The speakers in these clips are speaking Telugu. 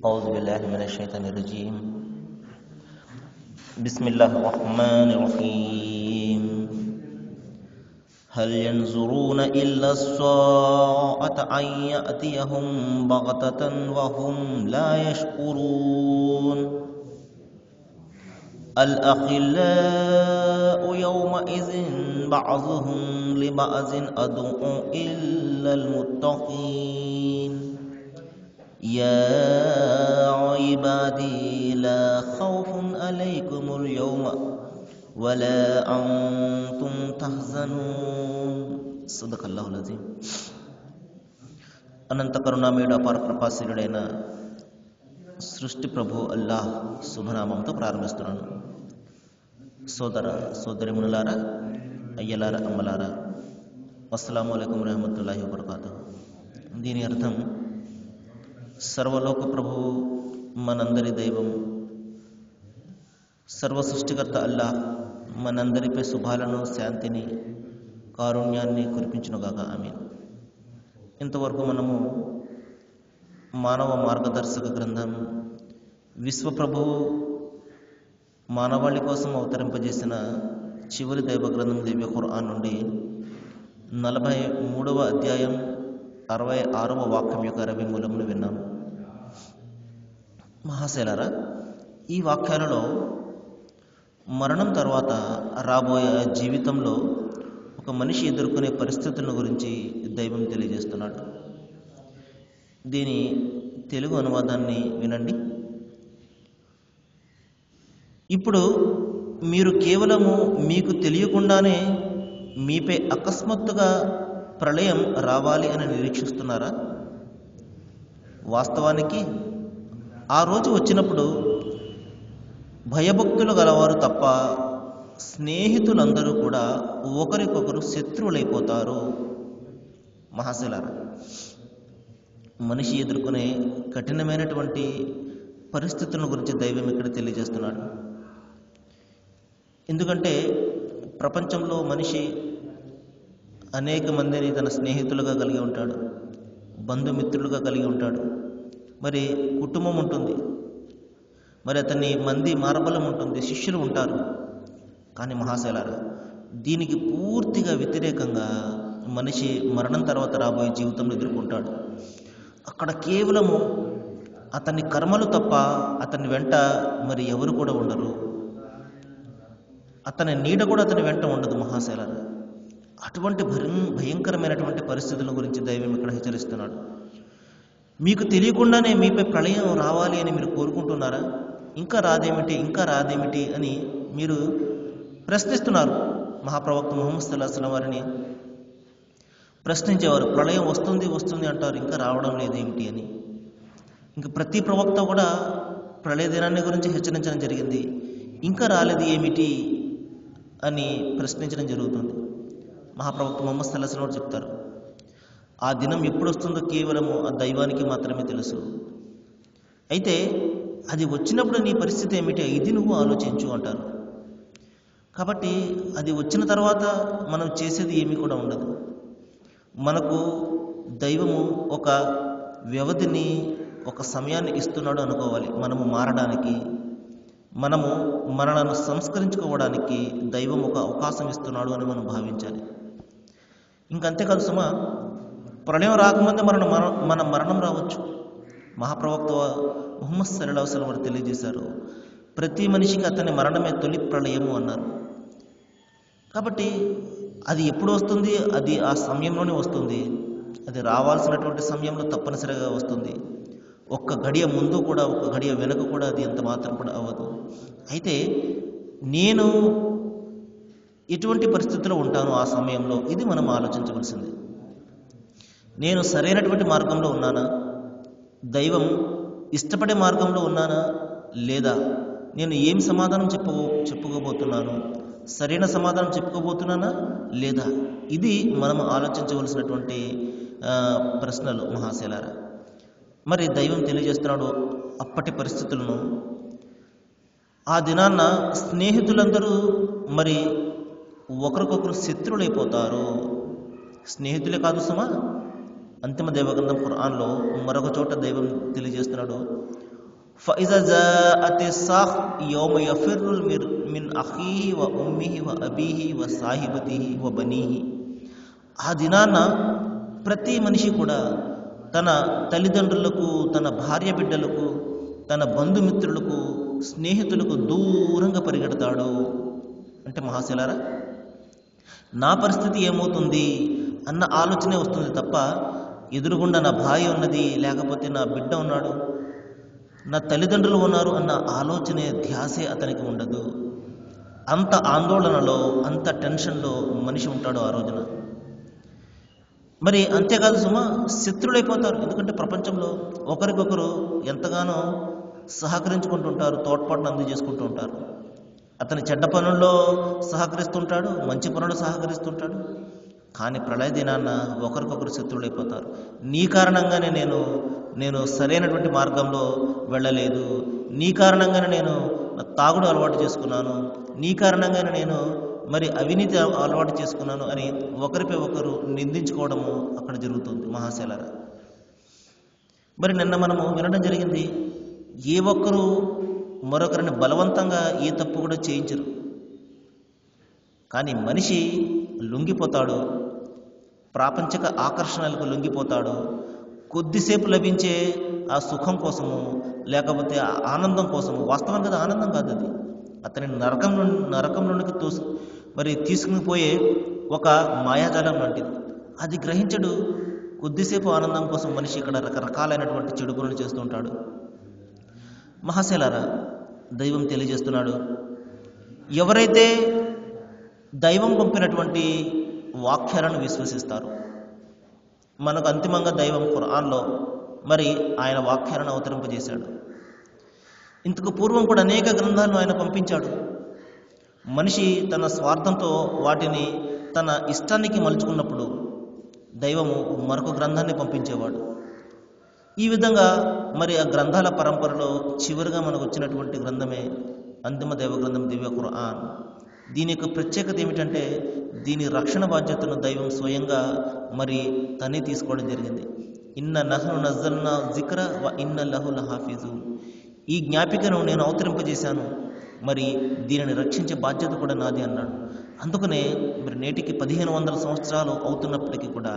أعوذ بالله من الشيطان الرجيم. بسم الله الرحمن الرحيم. هل ينظرون إلا الساعة أن يأتيهم بغتة وهم لا يشعرون. الأخلاء يومئذ بعضهم لبعض عدو إلا المتقين. يا عبادي لا خوف عليكم اليوم ولا أنتم تحزنون. صدق الله العظيم. అనంత కరుణామయుడు అపార కృపాశీలుడైన సృష్టి ప్రభు అల్లాహ్ శుభనామంతో ప్రారంభిస్తున్నాను. సోదర సోదరిమునులారా, అయ్యలారా, అమ్మలారా, అస్సలాము అలైకుం రహమతుల్లాహి వబరకాతుహు. దీని అర్థం, సర్వలోక ప్రభువు, మనందరి దైవం, సర్వ సృష్టికర్త అల్లాహ్ మనందరిపై శుభాలను, శాంతిని, కారుణ్యాన్ని కురిపించునుగాక. ఆమీన్. ఇంతవరకు మనము మానవ మార్గదర్శక గ్రంథం, విశ్వప్రభువు మానవాళి కోసం అవతరింపజేసిన చివరి దైవ గ్రంథం దివ్య ఖురాన్ నుండి 43వ అధ్యాయం 66వ వాక్యం యొక్క 60 మూలమును విన్నాము. మహాశైలారా, ఈ వాక్యాలలో మరణం తర్వాత రాబోయే జీవితంలో ఒక మనిషి ఎదుర్కొనే పరిస్థితులను గురించి దైవం తెలియజేస్తున్నాడు. దీని తెలుగు అనువాదాన్ని వినండి. ఇప్పుడు మీరు కేవలము మీకు తెలియకుండానే మీపై అకస్మాత్తుగా ప్రళయం రావాలి అని నిరీక్షిస్తున్నారా? వాస్తవానికి ఆ రోజు వచ్చినప్పుడు భయభక్తులు గలవారు తప్ప స్నేహితులందరూ కూడా ఒకరికొకరు శత్రువులైపోతారు. మహాశైలారా, మనిషి ఎదుర్కొనే కఠినమైనటువంటి పరిస్థితుల గురించి దైవం ఇక్కడ తెలియజేస్తున్నాడు. ఎందుకంటే ప్రపంచంలో మనిషి అనేక మందిని తన స్నేహితులుగా కలిగి ఉంటాడు, బంధుమిత్రులుగా కలిగి ఉంటాడు, మరి కుటుంబం ఉంటుంది, మరి అతని మంది మార్బలం ఉంటుంది, శిష్యులు ఉంటారు. కానీ మహాశైలారా, దీనికి పూర్తిగా వ్యతిరేకంగా మనిషి మరణం తర్వాత రాబోయే జీవితంలో ఎదుర్కొంటాడు. అక్కడ కేవలము అతని కర్మలు తప్ప అతని వెంట మరి ఎవరు కూడా ఉండరు, అతని నీడ కూడా అతని వెంట ఉండదు. మహాశైలారా, అటువంటి భయంకరమైనటువంటి పరిస్థితుల గురించి దైవం ఇక్కడ హెచ్చరిస్తున్నాడు. మీకు తెలియకుండానే మీపై ప్రళయం రావాలి అని మీరు కోరుకుంటున్నారా? ఇంకా రాదేమిటి అని మీరు ప్రశ్నిస్తున్నారు. మహాప్రవక్త ముహమ్మద్ సల్లల్లాహు అలైహి వసల్లం వారిని ప్రశ్నించేవారు. ప్రళయం వస్తుంది అంటారు, ఇంకా రావడం లేదేమిటి అని. ఇంకా ప్రతి ప్రవక్త కూడా ప్రళయ దినాన్ని గురించి హెచ్చరించడం జరిగింది. ఇంకా రాలేదు ఏమిటి అని ప్రశ్నించడం జరుగుతుంది. మహాప్రవక్త ముహమ్మద్ సల్లల్లాహు అలైహి వసల్లం చెప్తారు, ఆ దినం ఎప్పుడు వస్తుందో కేవలము ఆ దైవానికి మాత్రమే తెలుసు. అయితే అది వచ్చినప్పుడు నీ పరిస్థితి ఏమిటి, ఇది నువ్వు ఆలోచించు అంటారు. కాబట్టి అది వచ్చిన తర్వాత మనం చేసేది ఏమీ కూడా ఉండదు. మనకు దైవము ఒక వ్యవధిని, ఒక సమయాన్ని ఇస్తున్నాడు అనుకోవాలి. మనము మారడానికి, మనము మనలను సంస్కరించుకోవడానికి దైవం ఒక అవకాశం ఇస్తున్నాడు అని మనం భావించాలి. ఇంకంతేకాదు సుమా, ప్రళయం రాకముందే మన మరణం రావచ్చు. మహాప్రవక్త ముహమ్మద్ సల్లల్లాహు అలైహి వసల్లం వారు తెలియజేశారు, ప్రతి మనిషికి అతని మరణమే తొలి ప్రళయము అన్నారు. కాబట్టి అది ఎప్పుడు వస్తుంది? అది ఆ సమయంలోనే వస్తుంది. అది రావాల్సినటువంటి సమయంలో తప్పనిసరిగా వస్తుంది. ఒక్క గడియ ముందు కూడా, ఒక్క గడియ వెనుక కూడా అది ఎంత మాత్రం కూడా అవ్వదు. అయితే నేను ఎటువంటి పరిస్థితుల్లో ఉంటాను ఆ సమయంలో, ఇది మనం ఆలోచించవలసింది. నేను సరైనటువంటి మార్గంలో ఉన్నానా? దైవం ఇష్టపడే మార్గంలో ఉన్నానా లేదా? నేను ఏం సమాధానం చెప్పుకోబోతున్నాను? సరైన సమాధానం చెప్పుకోబోతున్నానా లేదా? ఇది మనం ఆలోచించవలసినటువంటి ప్రశ్నలు. మహాశైలారా, మరి దైవం తెలియజేస్తున్నాడు అప్పటి పరిస్థితులను. ఆ దినాన్న స్నేహితులందరూ మరి ఒకరికొకరు శత్రువులైపోతారు. స్నేహితులే కాదు సుమా, అంతిమ దైవగ్రంథం ఖురాన్లో మరొక చోట దైవం తెలియజేస్తున్నాడు, ఫఇజా జాఅతి సాఖ్ యౌమ యఫిర్రుల్ మిన్ అఖీహి వ ఉమ్మిహి వ అబీహి వ సాహిబతిహి వ బనీహి. ఆ దినాన ప్రతి మనిషి కూడా తన తల్లిదండ్రులకు, తన భార్య బిడ్డలకు, తన బంధుమిత్రులకు, స్నేహితులకు దూరంగా పరిగెడతాడు. అంటే మహాశిలారా, నా పరిస్థితి ఏమవుతుంది అన్న ఆలోచనే వస్తుంది తప్ప ఎదురుగుండా నా భార్య ఉన్నది, లేకపోతే నా బిడ్డ ఉన్నాడు, నా తల్లిదండ్రులు ఉన్నారు అన్న ఆలోచనే, ధ్యాసే అతనికి ఉండదు. అంత ఆందోళనలో, అంత టెన్షన్లో మనిషి ఉంటాడు ఆ రోజున. మరి అంతేకాదు సుమా, శత్రులైపోతారు. ఎందుకంటే ప్రపంచంలో ఒకరికొకరు ఎంతగానో సహకరించుకుంటుంటారు, తోడ్పాటును అందజేసుకుంటూ ఉంటారు. అతని చెడ్డ పనుల్లో సహకరిస్తుంటాడు, మంచి పనులు సహకరిస్తుంటాడు. కానీ ప్రళయ దినాన్న ఒకరికొకరు శత్రువులైపోతారు. నీ కారణంగానే నేను సరైనటువంటి మార్గంలో వెళ్ళలేదు, నీ కారణంగానే నేను తాగుడు అలవాటు చేసుకున్నాను, నీ కారణంగానే నేను మరి అవినీతి అలవాటు చేసుకున్నాను అని ఒకరిపై ఒకరు నిందించుకోవడము అక్కడ జరుగుతుంది మహాశైలారా. మరి నిన్న మనము వినడం జరిగింది, ఏ ఒక్కరూ మరొకరిని బలవంతంగా ఏ తప్పు కూడా చేయించరు. కానీ మనిషి లొంగిపోతాడు, ప్రాపంచిక ఆకర్షణలకు లొంగిపోతాడు. కొద్దిసేపు లభించే ఆ సుఖం కోసము, లేకపోతే ఆ ఆనందం కోసము, వాస్తవానికి అది ఆనందం కాదు, అది అతని నరకం నుండి తీసుకుని పోయే ఒక మాయాజాలం లాంటిది. అది గ్రహించడు. కొద్దిసేపు ఆనందం కోసం మనిషి ఇక్కడ రకరకాలైనటువంటి చెడు పనులు చేస్తూ ఉంటాడు. మహాశైలారా, దైవం తెలియజేస్తున్నాడు, ఎవరైతే దైవం పంపినటువంటి వాక్యాలను విశ్వసిస్తారు, మనకు అంతిమంగా దైవం ఖురాన్లో మరి ఆయన వాక్యాలను అవతరింపజేశాడు. ఇంతకు పూర్వం కూడా అనేక గ్రంథాలను ఆయన పంపించాడు. మనిషి తన స్వార్థంతో వాటిని తన ఇష్టానికి మలుచుకున్నప్పుడు దైవము మరొక గ్రంథాన్ని పంపించేవాడు. ఈ విధంగా మరి ఆ గ్రంథాల పరంపరలో చివరిగా మనకు వచ్చినటువంటి గ్రంథమే అంతిమ దైవ గ్రంథం దివ్య ఖురాన్. దీని యొక్క ప్రత్యేకత ఏమిటంటే, దీని రక్షణ బాధ్యతను దైవం స్వయంగా మరి తనే తీసుకోవడం జరిగింది. ఇన్న నహ్ను నజ్జల్నా జిక్ర వ ఇన్న లహు లహాఫిజూన్. ఈ జ్ఞాపికను నేను అవతరింపజేశాను, మరి దీనిని రక్షించే బాధ్యత కూడా నాది అన్నాడు. అందుకనే మరి నేటికి 1500 సంవత్సరాలు అవుతున్నప్పటికీ కూడా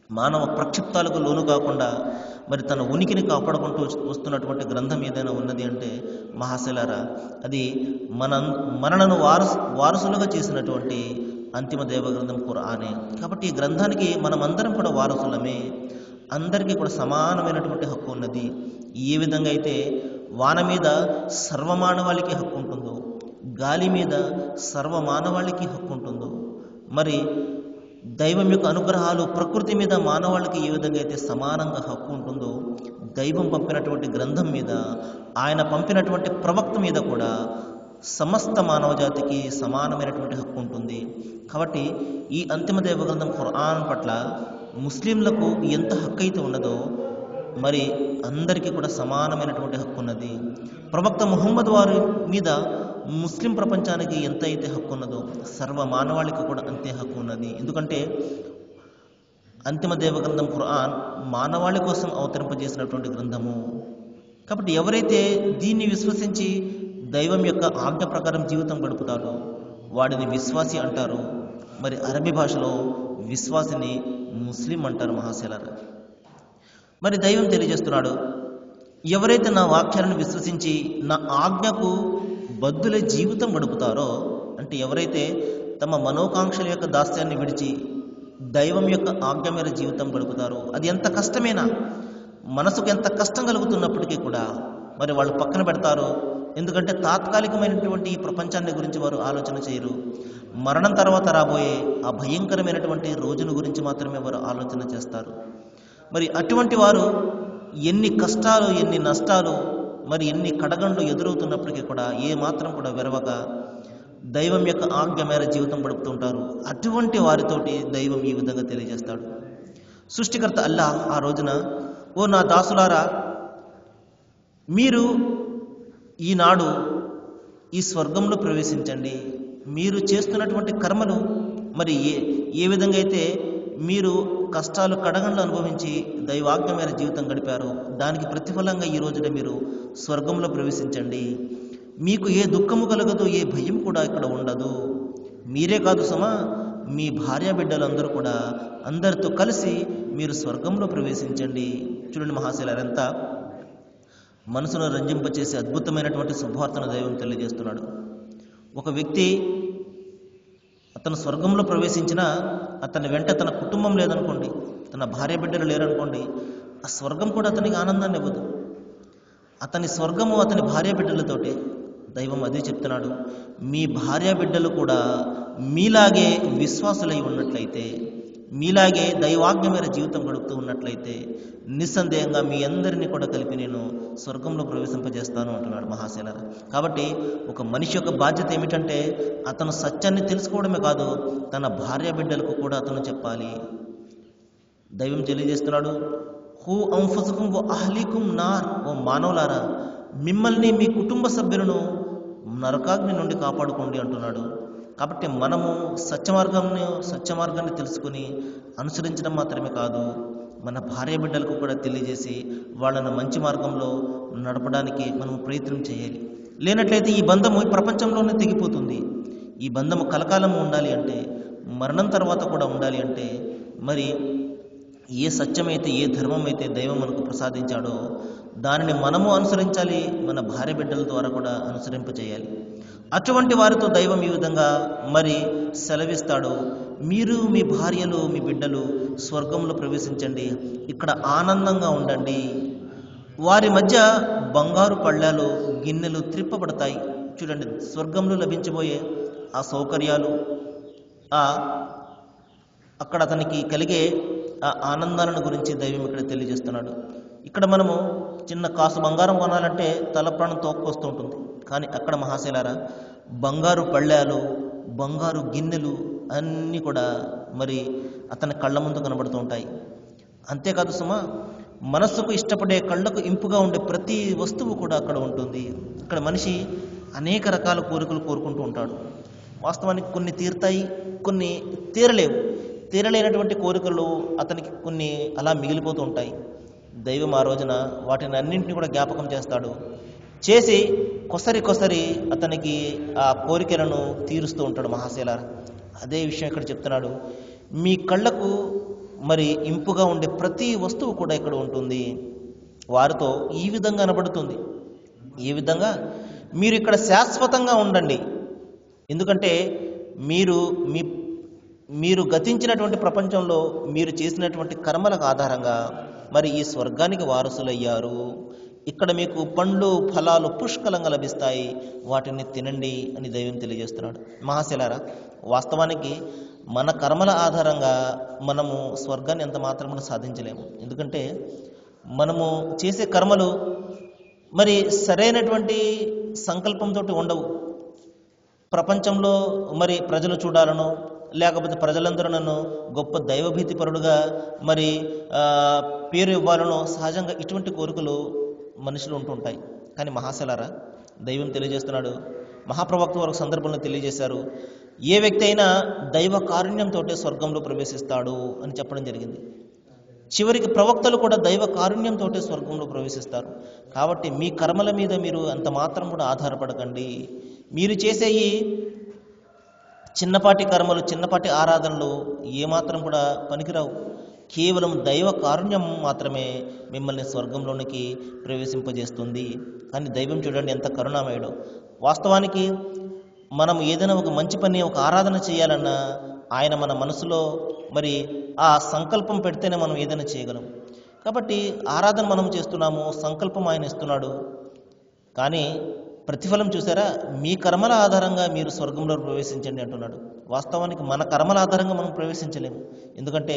మానవ ప్రక్షిప్తాలకు లోను కాకుండా మరి తన ఉనికిని కాపాడుకుంటూ వస్తున్నటువంటి గ్రంథం ఏదైనా ఉన్నది అంటే మహాశైలారా, అది మనలను వారసులుగా చేసినటువంటి అంతిమ దైవ గ్రంథం ఖురానే. కాబట్టి ఈ గ్రంథానికి మనమందరం కూడా వారసులమే. అందరికీ కూడా సమానమైనటువంటి హక్కు ఉన్నది. ఏ విధంగా అయితే వాన మీద సర్వమానవాళికి హక్కు ఉంటుందో, గాలి మీద సర్వమానవాళికి హక్కు ఉంటుందో, మరి దైవం యొక్క అనుగ్రహాలు ప్రకృతి మీద మానవాళికి ఏ విధంగా అయితే సమానంగా హక్కు ఉంటుందో, దైవం పంపినటువంటి గ్రంథం మీద, ఆయన పంపినటువంటి ప్రవక్త మీద కూడా సమస్త మానవ జాతికి సమానమైనటువంటి హక్కు ఉంటుంది. కాబట్టి ఈ అంతిమ దైవ గ్రంథం ఖురాన్ పట్ల ముస్లింలకు ఎంత హక్కు అయితే ఉన్నదో, మరి అందరికీ కూడా సమానమైనటువంటి హక్కు ఉన్నది. ప్రవక్త ముహమ్మద్ వారి మీద ముస్లిం ప్రపంచానికి ఎంత అయితే హక్కు ఉన్నదో, సర్వ మానవాళికి కూడా అంతే హక్కు ఉన్నది. ఎందుకంటే అంతిమ దైవ గ్రంథం ఖురాన్ మానవాళి కోసం అవతరింపజేసినటువంటి గ్రంథము. కాబట్టి ఎవరైతే దీన్ని విశ్వసించి దైవం యొక్క ఆజ్ఞ ప్రకారం జీవితం గడుపుతాడో వాడిని విశ్వాసి అంటారు. మరి అరబీ భాషలో విశ్వాసిని ముస్లిం అంటారు మహాశైలారా. మరి దైవం తెలియజేస్తున్నాడు, ఎవరైతే నా వాక్యాలను విశ్వసించి నా ఆజ్ఞకు బద్దులై జీవితం గడుపుతారో, అంటే ఎవరైతే తమ మనోకాంక్షల యొక్క దాస్యాన్ని విడిచి దైవం యొక్క ఆజ్ఞ మేర జీవితం గడుపుతారో, అది ఎంత కష్టమైనా, మనసుకు ఎంత కష్టం కలుగుతున్నప్పటికీ కూడా మరి వాళ్ళు పక్కన పెడతారు. ఎందుకంటే తాత్కాలికమైనటువంటి ఈ ప్రపంచాన్ని గురించి వారు ఆలోచన చేయరు. మరణం తర్వాత రాబోయే ఆ భయంకరమైనటువంటి రోజును గురించి మాత్రమే వారు ఆలోచన చేస్తారు. మరి అటువంటి వారు ఎన్ని కష్టాలు, ఎన్ని నష్టాలు, మరి ఎన్ని కడగండ్లు ఎదురవుతున్నప్పటికీ కూడా ఏ మాత్రం కూడా వెరవక దైవం యొక్క ఆజ్ఞ మేర జీవితం గడుపుతుంటారు. అటువంటి వారితోటి దైవం ఈ విధంగా తెలియజేస్తాడు. సృష్టికర్త అల్లాహ్ ఆ రోజున, ఓ నా దాసులారా, మీరు ఈనాడు ఈ స్వర్గంలో ప్రవేశించండి. మీరు చేస్తున్నటువంటి కర్మలు మరి ఏ విధంగా అయితే మీరు కష్టాలు కడగండ్లు అనుభవించి దైవాజ్ఞ మేర జీవితం గడిపారో దానికి ప్రతిఫలంగా ఈ రోజున మీరు స్వర్గంలో ప్రవేశించండి. మీకు ఏ దుఃఖము కలగదు, ఏ భయం కూడా ఇక్కడ ఉండదు. మీరే కాదు సుమా, మీ భార్య బిడ్డలందరూ కూడా అందరితో కలిసి మీరు స్వర్గంలో ప్రవేశించండి. చూడండి మహాశైలారు, ఎంత మనసును రంజింపచేసే అద్భుతమైనటువంటి శుభవార్తను దైవం తెలియజేస్తున్నాడు. ఒక వ్యక్తి అతను స్వర్గంలో ప్రవేశించినా అతని వెంట తన కుటుంబం లేదనుకోండి, తన భార్య బిడ్డలు లేరనుకోండి, ఆ స్వర్గం కూడా అతనికి ఆనందాన్ని ఇవ్వదు. అతని స్వర్గము అతని భార్య బిడ్డలతోటే. దైవం అదే చెప్తున్నాడు, మీ భార్య బిడ్డలు కూడా మీలాగే విశ్వాసులై ఉన్నట్లయితే, మీలాగే దైవాజ్ఞ మేర జీవితం గడుపుతూ ఉన్నట్లయితే నిస్సందేహంగా మీ అందరినీ కూడా కలిపి నేను స్వర్గంలో ప్రవేశింపజేస్తాను అంటున్నాడు మహాశైలారా. కాబట్టి ఒక మనిషి యొక్క బాధ్యత ఏమిటంటే అతను సత్యాన్ని తెలుసుకోవడమే కాదు, తన భార్య బిడ్డలకు కూడా అతను చెప్పాలి. దైవం తెలియజేస్తున్నాడు, హూ అంఫుసుకుం వ అహ్లీకుం నార్, ఓ మానవులారా మిమ్మల్ని మీ కుటుంబ సభ్యులను నరకాగ్ని నుండి కాపాడుకోండి అంటున్నాడు. కాబట్టి మనము సత్యమార్గాన్ని తెలుసుకుని అనుసరించడం మాత్రమే కాదు, మన భార్య బిడ్డలకు కూడా తెలియజేసి వాళ్ళను మంచి మార్గంలో నడపడానికి మనం ప్రయత్నం చేయాలి. లేనట్లయితే ఈ బంధము ఈ ప్రపంచంలోనే తెగిపోతుంది. ఈ బంధము కలకాలము ఉండాలి అంటే, మరణం తర్వాత కూడా ఉండాలి అంటే, మరి ఏ సత్యమైతే ఏ ధర్మం అయితే దైవం మనకు ప్రసాదించాడో దానిని మనము అనుసరించాలి, మన భార్య బిడ్డల ద్వారా కూడా అనుసరింపచేయాలి. అటువంటి వారితో దైవం ఈ విధంగా మరి సెలవిస్తాడు, మీరు మీ భార్యలు మీ బిడ్డలు స్వర్గంలో ప్రవేశించండి, ఇక్కడ ఆనందంగా ఉండండి. వారి మధ్య బంగారు పళ్ళాలు గిన్నెలు త్రిప్పబడతాయి. చూడండి, స్వర్గంలో లభించబోయే ఆ సౌకర్యాలు, అక్కడ అతనికి కలిగే ఆ ఆనందాలను గురించి దైవం ఇక్కడ తెలియజేస్తున్నాడు. ఇక్కడ మనము చిన్న కాసు బంగారం కొనాలంటే తల ప్రాణం తోక్కొస్తూ ఉంటుంది. కానీ అక్కడ మహాశైలారా బంగారు పళ్ళాలు, బంగారు గిన్నెలు అన్నీ కూడా మరి అతని కళ్ళ ముందు కనబడుతూ ఉంటాయి. అంతేకాదు సుమా, మనస్సుకు ఇష్టపడే కళ్ళకు ఇంపుగా ఉండే ప్రతి వస్తువు కూడా అక్కడ ఉంటుంది. ఇక్కడ మనిషి అనేక రకాల కోరికలు కోరుకుంటూ ఉంటాడు. వాస్తవానికి కొన్ని తీరుతాయి, కొన్ని తీరలేవు. తీరలేనటువంటి కోరికలు అతనికి కొన్ని అలా మిగిలిపోతూ ఉంటాయి. దైవం ఆ రోజున వాటిని అన్నింటినీ కూడా జ్ఞాపకం చేస్తాడు, చేసి కొసరి అతనికి ఆ కోరికలను తీరుస్తూ ఉంటాడు మహాశైలారా. అదే విషయం ఇక్కడ చెప్తున్నాడు, మీ కళ్ళకు మరి ఇంపుగా ఉండే ప్రతి వస్తువు కూడా ఇక్కడ ఉంటుంది. వారితో ఈ విధంగా అనబడుతుంది, ఏ విధంగా మీరు ఇక్కడ శాశ్వతంగా ఉండండి. ఎందుకంటే మీరు గతించినటువంటి ప్రపంచంలో మీరు చేసినటువంటి కర్మలకు ఆధారంగా మరి ఈ స్వర్గానికి వారసులయ్యారు. ఇక్కడ మీకు పండ్లు ఫలాలు పుష్కలంగా లభిస్తాయి, వాటిని తినండి అని దైవం తెలియజేస్తున్నాడు. మహాశైలారా, వాస్తవానికి మన కర్మల ఆధారంగా మనము స్వర్గాన్ని ఎంత మాత్రమే సాధించలేము. ఎందుకంటే మనము చేసే కర్మలు మరి సరైనటువంటి సంకల్పంతో ఉండవు. ప్రపంచంలో మరి ప్రజలు చూడాలనో, లేకపోతే ప్రజలందరూ నన్ను గొప్ప దైవభీతి పరుడుగా మరి పేరు ఇవ్వాలనో సహజంగా ఇటువంటి కోరికలు మనుషులు ఉంటుంటాయి. కానీ మహాశైలారా, దైవం తెలియజేస్తున్నాడు, మహాప్రవక్త వారు సందర్భంలో తెలియజేశారు, ఏ వ్యక్తి అయినా దైవ కారుణ్యంతో స్వర్గంలో ప్రవేశిస్తాడు అని చెప్పడం జరిగింది. చివరికి ప్రవక్తలు కూడా దైవ కారుణ్యంతో స్వర్గంలో ప్రవేశిస్తారు. కాబట్టి మీ కర్మల మీద మీరు అంత మాత్రం కూడా ఆధారపడకండి. మీరు చేసే ఈ చిన్నపాటి కర్మలు, చిన్నపాటి ఆరాధనలు ఏమాత్రం కూడా పనికిరావు. కేవలం దైవ కారుణ్యం మాత్రమే మిమ్మల్ని స్వర్గంలోనికి ప్రవేశింపజేస్తుంది. కానీ దైవం చూడండి ఎంత కరుణామయుడు. వాస్తవానికి మనం ఏదైనా ఒక మంచి పని, ఒక ఆరాధన చేయాలన్నా ఆయన మన మనసులో మరి ఆ సంకల్పం పెడితేనే మనం ఏదైనా చేయగలం. కాబట్టి ఆరాధన మనం చేస్తున్నాము, సంకల్పం ఆయన ఇస్తున్నాడు. కానీ ప్రతిఫలం చూసారా, మీ కర్మల ఆధారంగా మీరు స్వర్గంలో ప్రవేశించండి అంటున్నాడు. వాస్తవానికి మన కర్మల ఆధారంగా మనం ప్రవేశించలేము, ఎందుకంటే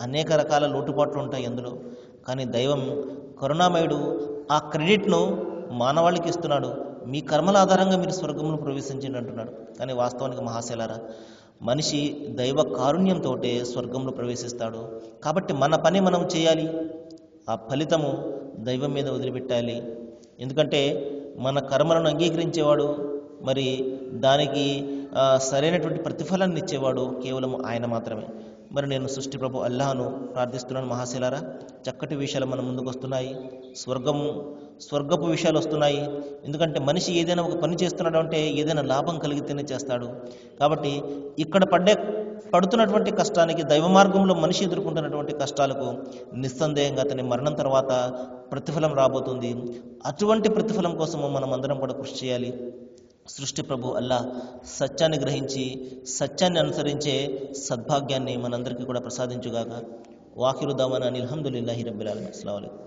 అనేక రకాల లోటుపాట్లు ఉంటాయి అందులో. కానీ దైవం కరుణామయుడు ఆ క్రెడిట్ను మానవాళికి ఇస్తున్నాడు. మీ కర్మల ఆధారంగా మీరు స్వర్గంలో ప్రవేశించండి అంటున్నాడు. కానీ వాస్తవానికి మహాశైలారా, మనిషి దైవ కారుణ్యంతో స్వర్గంలో ప్రవేశిస్తాడు. కాబట్టి మన పని మనం చేయాలి, ఆ ఫలితము దైవం మీద వదిలిపెట్టాలి. ఎందుకంటే మన కర్మలను అంగీకరించేవాడు, మరి దానికి సరైనటువంటి ప్రతిఫలాన్ని ఇచ్చేవాడు కేవలం ఆయన మాత్రమే. మరి నేను సృష్టి ప్రభు అల్లాహను ప్రార్థిస్తున్నాను. మహాశిలారా, చక్కటి విషయాలు మన ముందుకు వస్తున్నాయి. స్వర్గపు విషయాలు వస్తున్నాయి. ఎందుకంటే మనిషి ఏదైనా ఒక పని చేస్తున్నాడు అంటే ఏదైనా లాభం కలిగితేనే చేస్తాడు. కాబట్టి ఇక్కడ పడుతున్నటువంటి కష్టానికి, దైవ మార్గంలో మనిషి ఎదుర్కొంటున్నటువంటి కష్టాలకు నిస్సందేహంగా అతని మరణం తర్వాత ప్రతిఫలం రాబోతుంది. అటువంటి ప్రతిఫలం కోసము మనం అందరం కూడా కృషి చేయాలి. సృష్టి ప్రభు అల్లా సత్యాన్ని గ్రహించి సత్యాన్ని అనుసరించే సద్భాగ్యాన్ని మనందరికీ కూడా ప్రసాదించుగాక. వాఖిరు దావానా అనిల్ హమ్దులిల్లాహి రబ్బిల్ ఆలమీన్. అస్సలాము అలైకుం.